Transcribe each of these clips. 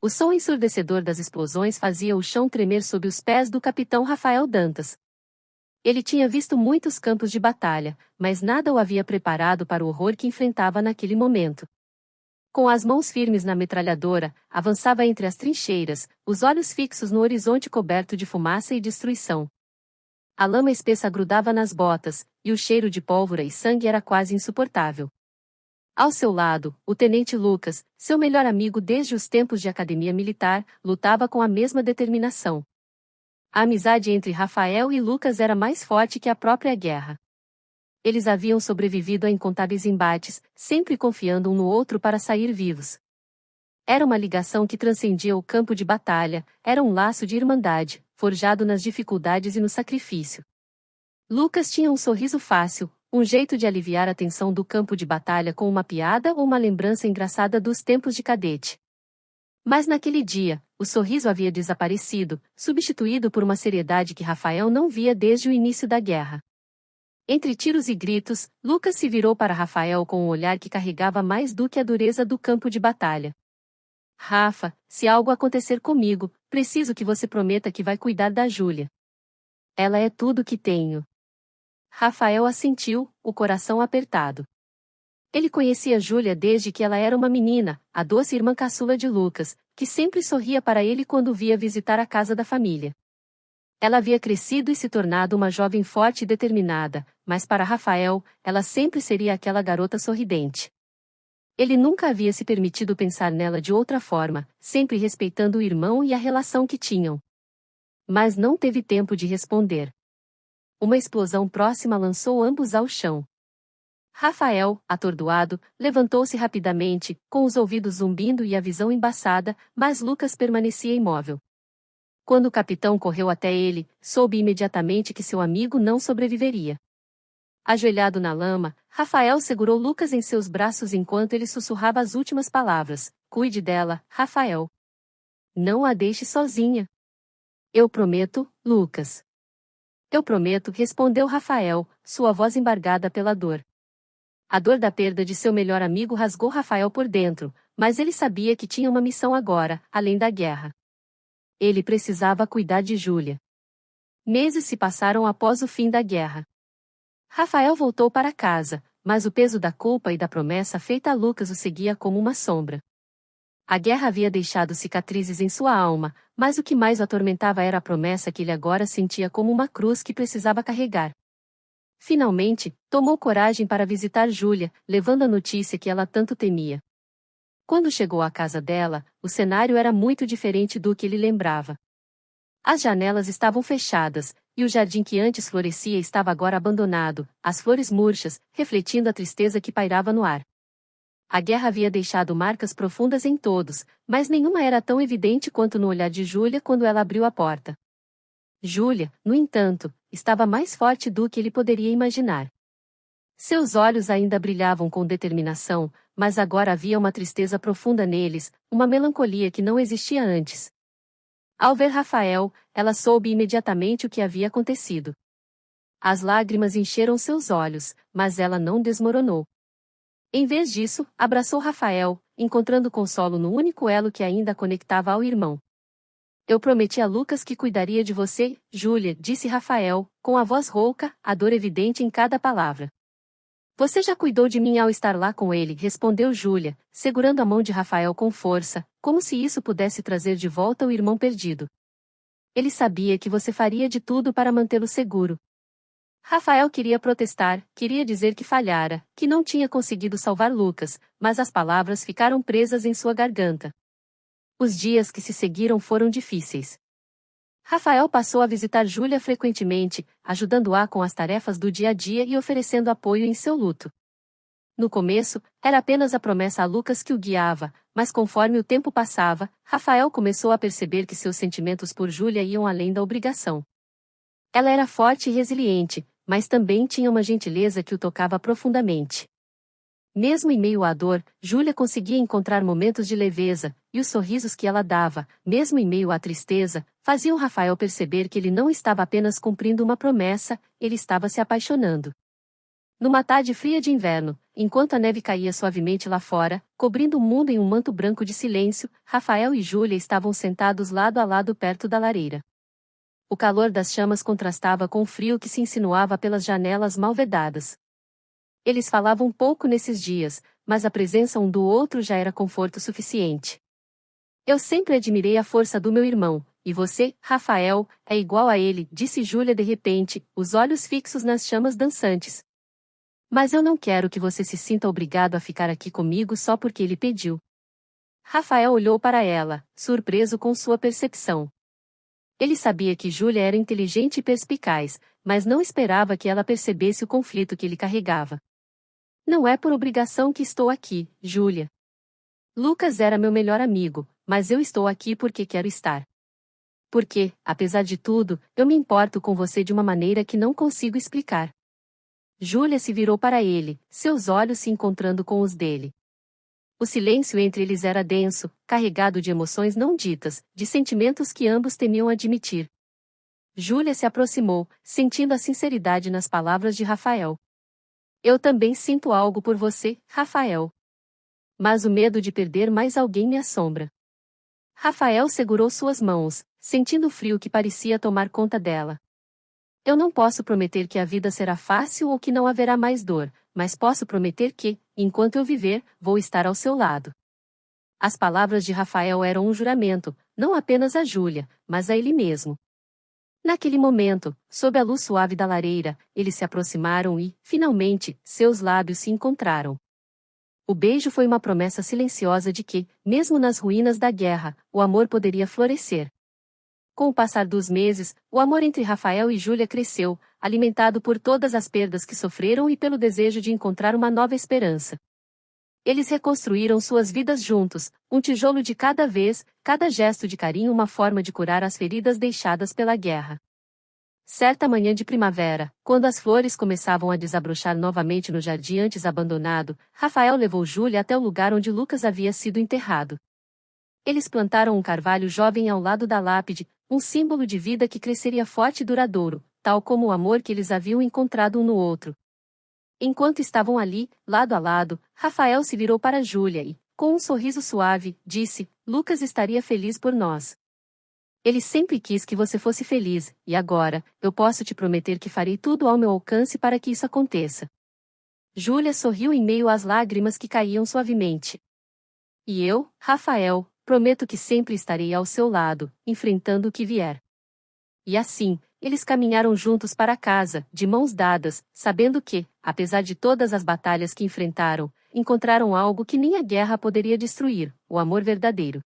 O som ensurdecedor das explosões fazia o chão tremer sob os pés do capitão Rafael Dantas. Ele tinha visto muitos campos de batalha, mas nada o havia preparado para o horror que enfrentava naquele momento. Com as mãos firmes na metralhadora, avançava entre as trincheiras, os olhos fixos no horizonte coberto de fumaça e destruição. A lama espessa grudava nas botas, e o cheiro de pólvora e sangue era quase insuportável. Ao seu lado, o tenente Lucas, seu melhor amigo desde os tempos de academia militar, lutava com a mesma determinação. A amizade entre Rafael e Lucas era mais forte que a própria guerra. Eles haviam sobrevivido a incontáveis embates, sempre confiando um no outro para sair vivos. Era uma ligação que transcendia o campo de batalha, era um laço de irmandade, forjado nas dificuldades e no sacrifício. Lucas tinha um sorriso fácil, um jeito de aliviar a tensão do campo de batalha com uma piada ou uma lembrança engraçada dos tempos de cadete. Mas naquele dia, o sorriso havia desaparecido, substituído por uma seriedade que Rafael não via desde o início da guerra. Entre tiros e gritos, Lucas se virou para Rafael com um olhar que carregava mais do que a dureza do campo de batalha. Rafa, se algo acontecer comigo, preciso que você prometa que vai cuidar da Júlia. Ela é tudo que tenho. Rafael assentiu, o coração apertado. Ele conhecia Júlia desde que ela era uma menina, a doce irmã caçula de Lucas, que sempre sorria para ele quando via visitar a casa da família. Ela havia crescido e se tornado uma jovem forte e determinada, mas para Rafael, ela sempre seria aquela garota sorridente. Ele nunca havia se permitido pensar nela de outra forma, sempre respeitando o irmão e a relação que tinham. Mas não teve tempo de responder. Uma explosão próxima lançou ambos ao chão. Rafael, atordoado, levantou-se rapidamente, com os ouvidos zumbindo e a visão embaçada, mas Lucas permanecia imóvel. Quando o capitão correu até ele, soube imediatamente que seu amigo não sobreviveria. Ajoelhado na lama, Rafael segurou Lucas em seus braços enquanto ele sussurrava as últimas palavras: "Cuide dela, Rafael. Não a deixe sozinha." "Eu prometo, Lucas." "Eu prometo", respondeu Rafael, sua voz embargada pela dor. A dor da perda de seu melhor amigo rasgou Rafael por dentro, mas ele sabia que tinha uma missão agora, além da guerra. Ele precisava cuidar de Júlia. Meses se passaram após o fim da guerra. Rafael voltou para casa, mas o peso da culpa e da promessa feita a Lucas o seguia como uma sombra. A guerra havia deixado cicatrizes em sua alma, mas o que mais o atormentava era a promessa que ele agora sentia como uma cruz que precisava carregar. Finalmente, tomou coragem para visitar Júlia, levando a notícia que ela tanto temia. Quando chegou à casa dela, o cenário era muito diferente do que ele lembrava. As janelas estavam fechadas, e o jardim que antes florescia estava agora abandonado, as flores murchas, refletindo a tristeza que pairava no ar. A guerra havia deixado marcas profundas em todos, mas nenhuma era tão evidente quanto no olhar de Júlia quando ela abriu a porta. Júlia, no entanto, estava mais forte do que ele poderia imaginar. Seus olhos ainda brilhavam com determinação, mas agora havia uma tristeza profunda neles, uma melancolia que não existia antes. Ao ver Rafael, ela soube imediatamente o que havia acontecido. As lágrimas encheram seus olhos, mas ela não desmoronou. Em vez disso, abraçou Rafael, encontrando consolo no único elo que ainda a conectava ao irmão. "Eu prometi a Lucas que cuidaria de você, Júlia", disse Rafael, com a voz rouca, a dor evidente em cada palavra. "Você já cuidou de mim ao estar lá com ele", respondeu Júlia, segurando a mão de Rafael com força, como se isso pudesse trazer de volta o irmão perdido. "Ele sabia que você faria de tudo para mantê-lo seguro." Rafael queria protestar, queria dizer que falhara, que não tinha conseguido salvar Lucas, mas as palavras ficaram presas em sua garganta. Os dias que se seguiram foram difíceis. Rafael passou a visitar Júlia frequentemente, ajudando-a com as tarefas do dia a dia e oferecendo apoio em seu luto. No começo, era apenas a promessa a Lucas que o guiava, mas conforme o tempo passava, Rafael começou a perceber que seus sentimentos por Júlia iam além da obrigação. Ela era forte e resiliente, mas também tinha uma gentileza que o tocava profundamente. Mesmo em meio à dor, Júlia conseguia encontrar momentos de leveza, e os sorrisos que ela dava, mesmo em meio à tristeza, faziam Rafael perceber que ele não estava apenas cumprindo uma promessa, ele estava se apaixonando. Numa tarde fria de inverno, enquanto a neve caía suavemente lá fora, cobrindo o mundo em um manto branco de silêncio, Rafael e Júlia estavam sentados lado a lado perto da lareira. O calor das chamas contrastava com o frio que se insinuava pelas janelas mal vedadas. Eles falavam pouco nesses dias, mas a presença um do outro já era conforto suficiente. Eu sempre admirei a força do meu irmão, e você, Rafael, é igual a ele, disse Júlia de repente, os olhos fixos nas chamas dançantes. Mas eu não quero que você se sinta obrigado a ficar aqui comigo só porque ele pediu. Rafael olhou para ela, surpreso com sua percepção. Ele sabia que Júlia era inteligente e perspicaz, mas não esperava que ela percebesse o conflito que ele carregava. Não é por obrigação que estou aqui, Júlia. Lucas era meu melhor amigo, mas eu estou aqui porque quero estar. Porque, apesar de tudo, eu me importo com você de uma maneira que não consigo explicar. Júlia se virou para ele, seus olhos se encontrando com os dele. O silêncio entre eles era denso, carregado de emoções não ditas, de sentimentos que ambos temiam admitir. Júlia se aproximou, sentindo a sinceridade nas palavras de Rafael. Eu também sinto algo por você, Rafael. Mas o medo de perder mais alguém me assombra. Rafael segurou suas mãos, sentindo o frio que parecia tomar conta dela. Eu não posso prometer que a vida será fácil ou que não haverá mais dor, mas posso prometer que, enquanto eu viver, vou estar ao seu lado. As palavras de Rafael eram um juramento, não apenas a Júlia, mas a ele mesmo. Naquele momento, sob a luz suave da lareira, eles se aproximaram e, finalmente, seus lábios se encontraram. O beijo foi uma promessa silenciosa de que, mesmo nas ruínas da guerra, o amor poderia florescer. Com o passar dos meses, o amor entre Rafael e Júlia cresceu, alimentado por todas as perdas que sofreram e pelo desejo de encontrar uma nova esperança. Eles reconstruíram suas vidas juntos, um tijolo de cada vez, cada gesto de carinho uma forma de curar as feridas deixadas pela guerra. Certa manhã de primavera, quando as flores começavam a desabrochar novamente no jardim antes abandonado, Rafael levou Júlia até o lugar onde Lucas havia sido enterrado. Eles plantaram um carvalho jovem ao lado da lápide, um símbolo de vida que cresceria forte e duradouro, tal como o amor que eles haviam encontrado um no outro. Enquanto estavam ali, lado a lado, Rafael se virou para Júlia e, com um sorriso suave, disse: Lucas estaria feliz por nós. Ele sempre quis que você fosse feliz, e agora, eu posso te prometer que farei tudo ao meu alcance para que isso aconteça. Júlia sorriu em meio às lágrimas que caíam suavemente. E eu, Rafael, prometo que sempre estarei ao seu lado, enfrentando o que vier. E assim, eles caminharam juntos para casa, de mãos dadas, sabendo que, apesar de todas as batalhas que enfrentaram, encontraram algo que nem a guerra poderia destruir: o amor verdadeiro.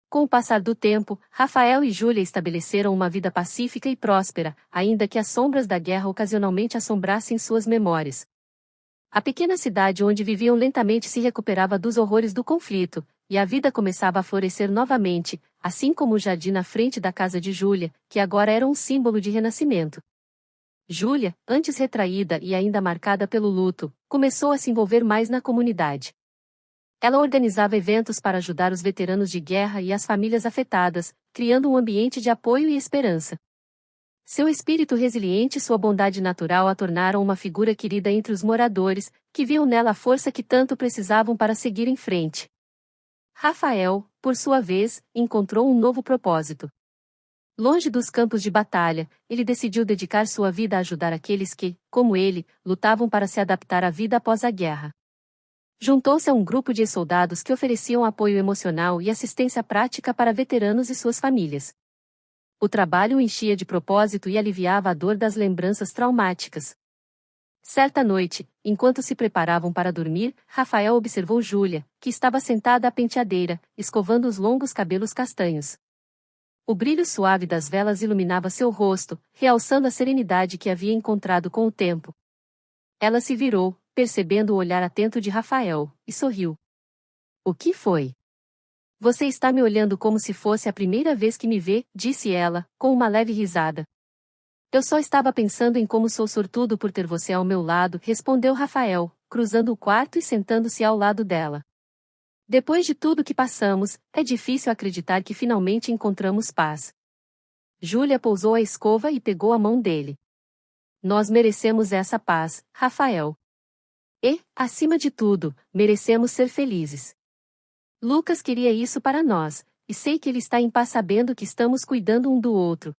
Com o passar do tempo, Rafael e Júlia estabeleceram uma vida pacífica e próspera, ainda que as sombras da guerra ocasionalmente assombrassem suas memórias. A pequena cidade onde viviam lentamente se recuperava dos horrores do conflito, e a vida começava a florescer novamente, assim como o jardim na frente da casa de Júlia, que agora era um símbolo de renascimento. Júlia, antes retraída e ainda marcada pelo luto, começou a se envolver mais na comunidade. Ela organizava eventos para ajudar os veteranos de guerra e as famílias afetadas, criando um ambiente de apoio e esperança. Seu espírito resiliente e sua bondade natural a tornaram uma figura querida entre os moradores, que viam nela a força que tanto precisavam para seguir em frente. Rafael, por sua vez, encontrou um novo propósito. Longe dos campos de batalha, ele decidiu dedicar sua vida a ajudar aqueles que, como ele, lutavam para se adaptar à vida após a guerra. Juntou-se a um grupo de soldados que ofereciam apoio emocional e assistência prática para veteranos e suas famílias. O trabalho o enchia de propósito e aliviava a dor das lembranças traumáticas. Certa noite, enquanto se preparavam para dormir, Rafael observou Júlia, que estava sentada à penteadeira, escovando os longos cabelos castanhos. O brilho suave das velas iluminava seu rosto, realçando a serenidade que havia encontrado com o tempo. Ela se virou, percebendo o olhar atento de Rafael, e sorriu. O que foi? Você está me olhando como se fosse a primeira vez que me vê, disse ela, com uma leve risada. Eu só estava pensando em como sou sortudo por ter você ao meu lado, respondeu Rafael, cruzando o quarto e sentando-se ao lado dela. Depois de tudo que passamos, é difícil acreditar que finalmente encontramos paz. Júlia pousou a escova e pegou a mão dele. Nós merecemos essa paz, Rafael. E, acima de tudo, merecemos ser felizes. Lucas queria isso para nós, e sei que ele está em paz sabendo que estamos cuidando um do outro.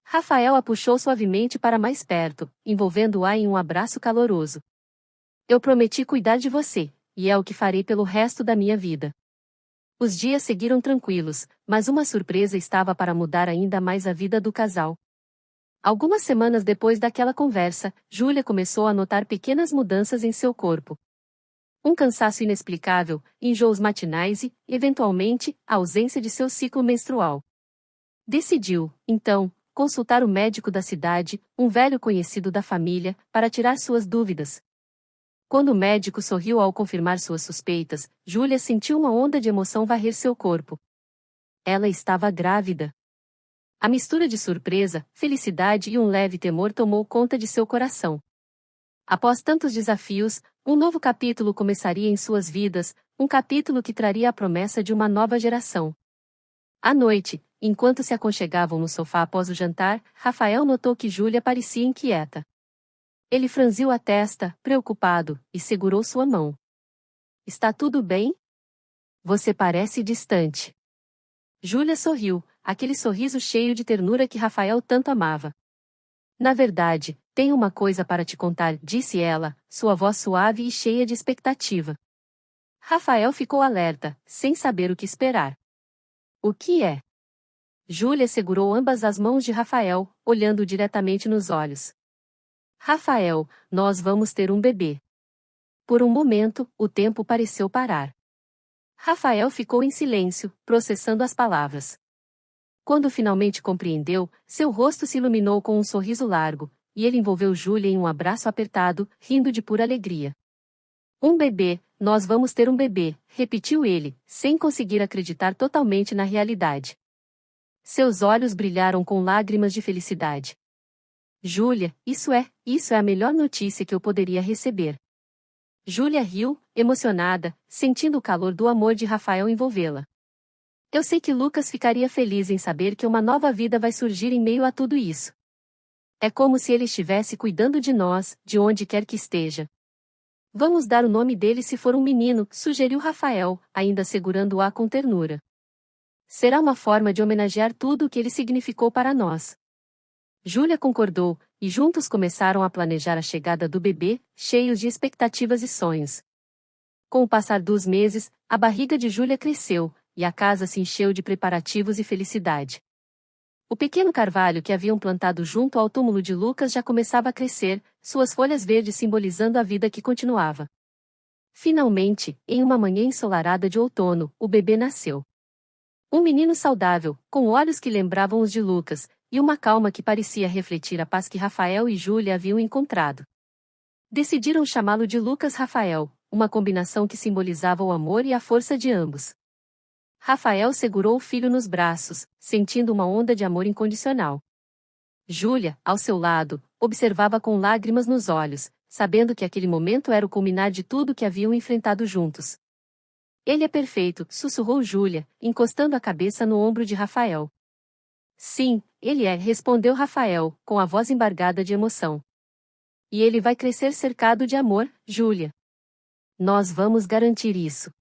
Rafael a puxou suavemente para mais perto, envolvendo-a em um abraço caloroso. Eu prometi cuidar de você, e é o que farei pelo resto da minha vida. Os dias seguiram tranquilos, mas uma surpresa estava para mudar ainda mais a vida do casal. Algumas semanas depois daquela conversa, Júlia começou a notar pequenas mudanças em seu corpo. Um cansaço inexplicável, enjoos matinais e, eventualmente, a ausência de seu ciclo menstrual. Decidiu, então, consultar o médico da cidade, um velho conhecido da família, para tirar suas dúvidas. Quando o médico sorriu ao confirmar suas suspeitas, Júlia sentiu uma onda de emoção varrer seu corpo. Ela estava grávida. A mistura de surpresa, felicidade e um leve temor tomou conta de seu coração. Após tantos desafios, um novo capítulo começaria em suas vidas, um capítulo que traria a promessa de uma nova geração. À noite, enquanto se aconchegavam no sofá após o jantar, Rafael notou que Júlia parecia inquieta. Ele franziu a testa, preocupado, e segurou sua mão. Está tudo bem? Você parece distante. Júlia sorriu, aquele sorriso cheio de ternura que Rafael tanto amava. Na verdade, tenho uma coisa para te contar, disse ela, sua voz suave e cheia de expectativa. Rafael ficou alerta, sem saber o que esperar. O que é? Júlia segurou ambas as mãos de Rafael, olhando diretamente nos olhos. Rafael, nós vamos ter um bebê. Por um momento, o tempo pareceu parar. Rafael ficou em silêncio, processando as palavras. Quando finalmente compreendeu, seu rosto se iluminou com um sorriso largo, e ele envolveu Júlia em um abraço apertado, rindo de pura alegria. Um bebê, nós vamos ter um bebê, repetiu ele, sem conseguir acreditar totalmente na realidade. Seus olhos brilharam com lágrimas de felicidade. Júlia, isso é a melhor notícia que eu poderia receber. Júlia riu, emocionada, sentindo o calor do amor de Rafael envolvê-la. Eu sei que Lucas ficaria feliz em saber que uma nova vida vai surgir em meio a tudo isso. É como se ele estivesse cuidando de nós, de onde quer que esteja. Vamos dar o nome dele se for um menino, sugeriu Rafael, ainda segurando-a com ternura. Será uma forma de homenagear tudo o que ele significou para nós. Júlia concordou, e juntos começaram a planejar a chegada do bebê, cheios de expectativas e sonhos. Com o passar dos meses, a barriga de Júlia cresceu, e a casa se encheu de preparativos e felicidade. O pequeno carvalho que haviam plantado junto ao túmulo de Lucas já começava a crescer, suas folhas verdes simbolizando a vida que continuava. Finalmente, em uma manhã ensolarada de outono, o bebê nasceu. Um menino saudável, com olhos que lembravam os de Lucas, e uma calma que parecia refletir a paz que Rafael e Júlia haviam encontrado. Decidiram chamá-lo de Lucas Rafael, uma combinação que simbolizava o amor e a força de ambos. Rafael segurou o filho nos braços, sentindo uma onda de amor incondicional. Júlia, ao seu lado, observava com lágrimas nos olhos, sabendo que aquele momento era o culminar de tudo que haviam enfrentado juntos. Ele é perfeito, sussurrou Júlia, encostando a cabeça no ombro de Rafael. Sim, ele é, respondeu Rafael, com a voz embargada de emoção. E ele vai crescer cercado de amor, Júlia. Nós vamos garantir isso.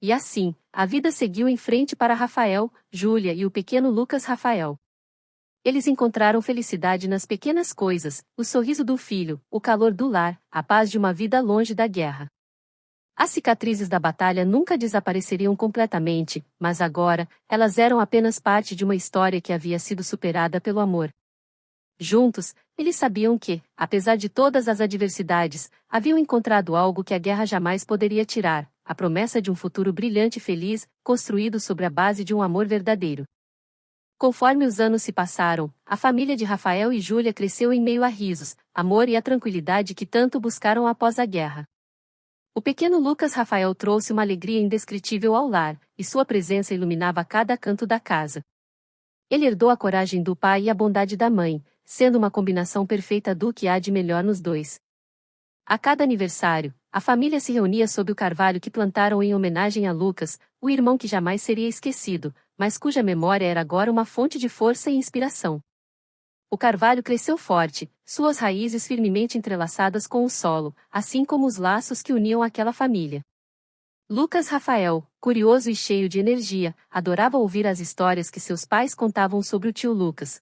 E assim, a vida seguiu em frente para Rafael, Júlia e o pequeno Lucas Rafael. Eles encontraram felicidade nas pequenas coisas, o sorriso do filho, o calor do lar, a paz de uma vida longe da guerra. As cicatrizes da batalha nunca desapareceriam completamente, mas agora, elas eram apenas parte de uma história que havia sido superada pelo amor. Juntos, eles sabiam que, apesar de todas as adversidades, haviam encontrado algo que a guerra jamais poderia tirar, a promessa de um futuro brilhante e feliz, construído sobre a base de um amor verdadeiro. Conforme os anos se passaram, a família de Rafael e Júlia cresceu em meio a risos, amor e a tranquilidade que tanto buscaram após a guerra. O pequeno Lucas Rafael trouxe uma alegria indescritível ao lar, e sua presença iluminava cada canto da casa. Ele herdou a coragem do pai e a bondade da mãe, sendo uma combinação perfeita do que há de melhor nos dois. A cada aniversário, a família se reunia sob o carvalho que plantaram em homenagem a Lucas, o irmão que jamais seria esquecido, mas cuja memória era agora uma fonte de força e inspiração. O carvalho cresceu forte, suas raízes firmemente entrelaçadas com o solo, assim como os laços que uniam aquela família. Lucas Rafael, curioso e cheio de energia, adorava ouvir as histórias que seus pais contavam sobre o tio Lucas.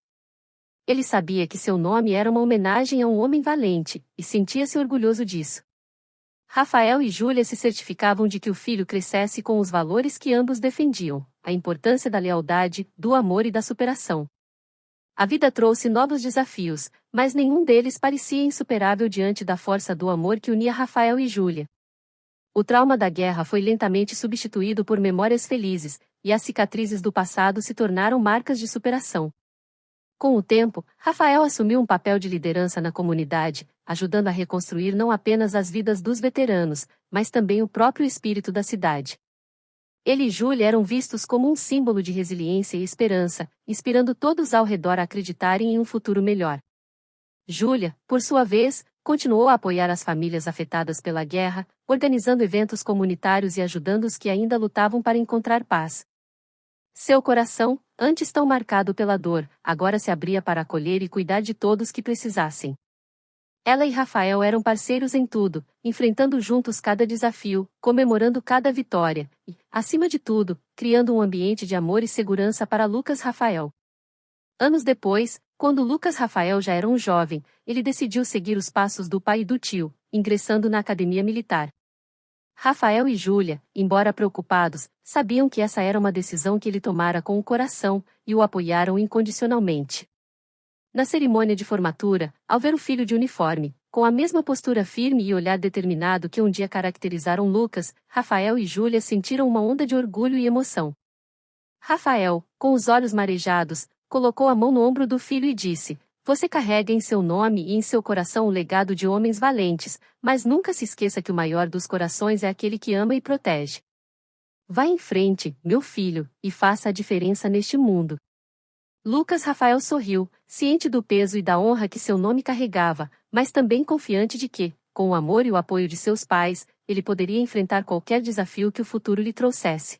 Ele sabia que seu nome era uma homenagem a um homem valente, e sentia-se orgulhoso disso. Rafael e Júlia se certificavam de que o filho crescesse com os valores que ambos defendiam, a importância da lealdade, do amor e da superação. A vida trouxe novos desafios, mas nenhum deles parecia insuperável diante da força do amor que unia Rafael e Júlia. O trauma da guerra foi lentamente substituído por memórias felizes, e as cicatrizes do passado se tornaram marcas de superação. Com o tempo, Rafael assumiu um papel de liderança na comunidade, ajudando a reconstruir não apenas as vidas dos veteranos, mas também o próprio espírito da cidade. Ele e Júlia eram vistos como um símbolo de resiliência e esperança, inspirando todos ao redor a acreditarem em um futuro melhor. Júlia, por sua vez, continuou a apoiar as famílias afetadas pela guerra, organizando eventos comunitários e ajudando os que ainda lutavam para encontrar paz. Seu coração, antes tão marcado pela dor, agora se abria para acolher e cuidar de todos que precisassem. Ela e Rafael eram parceiros em tudo, enfrentando juntos cada desafio, comemorando cada vitória, e, acima de tudo, criando um ambiente de amor e segurança para Lucas Rafael. Anos depois, quando Lucas Rafael já era um jovem, ele decidiu seguir os passos do pai e do tio, ingressando na academia militar. Rafael e Júlia, embora preocupados, sabiam que essa era uma decisão que ele tomara com o coração, e o apoiaram incondicionalmente. Na cerimônia de formatura, ao ver o filho de uniforme, com a mesma postura firme e olhar determinado que um dia caracterizaram Lucas, Rafael e Júlia sentiram uma onda de orgulho e emoção. Rafael, com os olhos marejados, colocou a mão no ombro do filho e disse: "Você carrega em seu nome e em seu coração o legado de homens valentes, mas nunca se esqueça que o maior dos corações é aquele que ama e protege. Vá em frente, meu filho, e faça a diferença neste mundo." Lucas Rafael sorriu, ciente do peso e da honra que seu nome carregava, mas também confiante de que, com o amor e o apoio de seus pais, ele poderia enfrentar qualquer desafio que o futuro lhe trouxesse.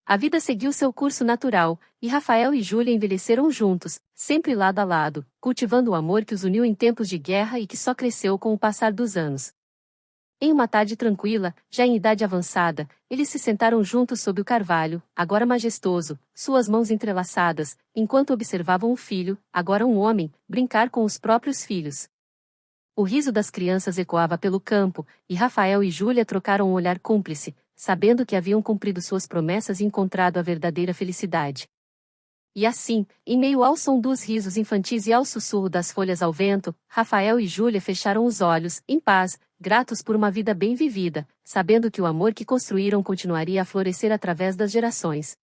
A vida seguiu seu curso natural, e Rafael e Júlia envelheceram juntos, sempre lado a lado, cultivando o amor que os uniu em tempos de guerra e que só cresceu com o passar dos anos. Em uma tarde tranquila, já em idade avançada, eles se sentaram juntos sob o carvalho, agora majestoso, suas mãos entrelaçadas, enquanto observavam o filho, agora um homem, brincar com os próprios filhos. O riso das crianças ecoava pelo campo, e Rafael e Júlia trocaram um olhar cúmplice, sabendo que haviam cumprido suas promessas e encontrado a verdadeira felicidade. E assim, em meio ao som dos risos infantis e ao sussurro das folhas ao vento, Rafael e Júlia fecharam os olhos, em paz, gratos por uma vida bem vivida, sabendo que o amor que construíram continuaria a florescer através das gerações.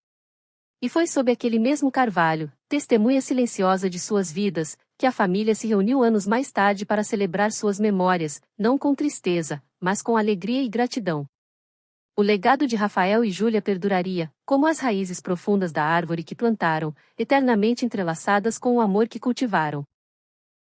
E foi sob aquele mesmo carvalho, testemunha silenciosa de suas vidas, que a família se reuniu anos mais tarde para celebrar suas memórias, não com tristeza, mas com alegria e gratidão. O legado de Rafael e Júlia perduraria, como as raízes profundas da árvore que plantaram, eternamente entrelaçadas com o amor que cultivaram.